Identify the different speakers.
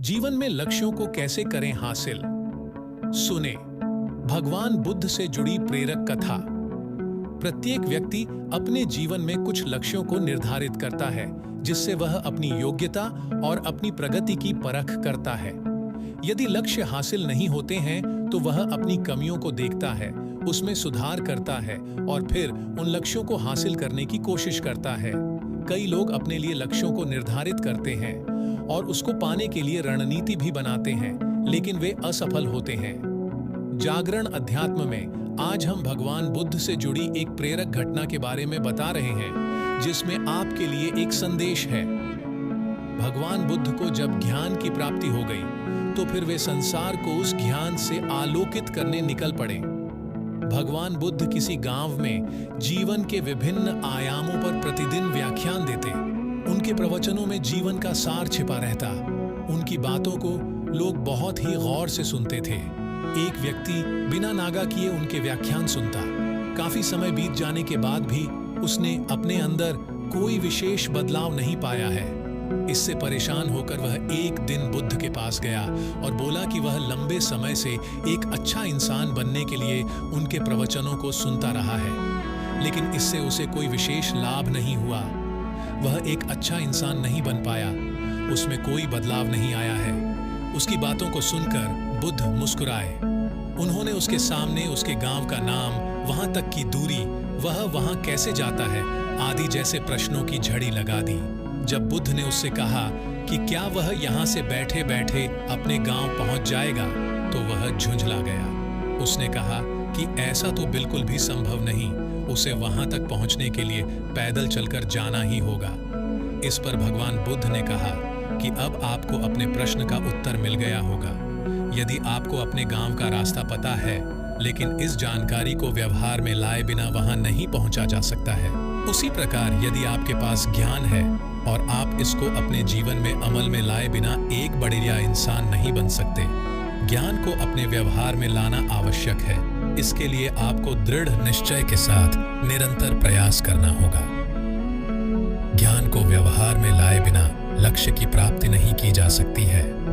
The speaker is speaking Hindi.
Speaker 1: जीवन में लक्ष्यों को कैसे करें हासिल। सुने भगवान बुद्ध से जुड़ी प्रेरक कथा। प्रत्येक व्यक्ति अपने जीवन में कुछ लक्ष्यों को निर्धारित करता है, जिससे वह अपनी योग्यता और अपनी प्रगति की परख करता है। यदि लक्ष्य हासिल नहीं होते हैं तो वह अपनी कमियों को देखता है, उसमें सुधार करता है और फिर उन लक्ष्यों को हासिल करने की कोशिश करता है। कई लोग अपने लिए लक्ष्यों को निर्धारित करते हैं और उसको पाने के लिए रणनीति भी बनाते हैं, लेकिन वे असफल होते हैं। जागरण अध्यात्म में आज हम भगवान बुद्ध से जुड़ी एक प्रेरक घटना के बारे में बता रहे हैं, जिसमें आपके लिए एक संदेश है। भगवान बुद्ध को जब ज्ञान की प्राप्ति हो गई तो फिर वे संसार को उस ज्ञान से आलोकित करने निकल पड़े। भगवान बुद्ध किसी गांव में जीवन के विभिन्न आयामों पर प्रतिदिन व्याख्यान देते। उनके प्रवचनों में जीवन का सार छिपा रहता। उनकी बातों को लोग बहुत ही गौर से सुनते थे। एक व्यक्ति बिना नागा किए उनके व्याख्यान सुनता। काफी समय बीत जाने के बाद भी उसने अपने अंदर कोई विशेष बदलाव नहीं पाया है। इससे परेशान होकर वह एक दिन बुद्ध के पास गया और बोला कि वह लंबे समय से एक अच्छा इंसान बनने के लिए उनके प्रवचनों को सुनता रहा है, लेकिन इससे उसे कोई विशेष लाभ नहीं हुआ। वह एक अच्छा इंसान नहीं बन पाया, उसमें कोई बदलाव नहीं आया है। उसकी बातों को सुनकर बुद्ध मुस्कुराए। उन्होंने उसके सामने उसके गांव का नाम, वहां तक की दूरी, वह वहां कैसे जाता है आदि जैसे प्रश्नों की झड़ी लगा दी। जब बुद्ध ने उससे कहा कि क्या वह यहाँ से बैठे बैठे अपने गांव पहुंच जाएगा, तो वह झुंझला गया। उसने कहा कि ऐसा तो बिल्कुल भी संभव नहीं, उसे वहां तक पहुंचने के लिए पैदल चलकर जाना ही होगा। इस पर भगवान बुद्ध ने कहा कि अब आपको अपने प्रश्न का उत्तर मिल गया होगा। यदि आपको अपने गांव का रास्ता पता है, लेकिन इस जानकारी को व्यवहार में लाए बिना वहां नहीं पहुंचा जा सकता है, उसी प्रकार यदि आपके पास ज्ञान है और आप इसको अपने जीवन में अमल में लाए बिना एक बढ़िया इंसान नहीं बन सकते। ज्ञान को अपने व्यवहार में लाना आवश्यक है। इसके लिए आपको दृढ़ निश्चय के साथ निरंतर प्रयास करना होगा। ज्ञान को व्यवहार में लाए बिना लक्ष्य की प्राप्ति नहीं की जा सकती है।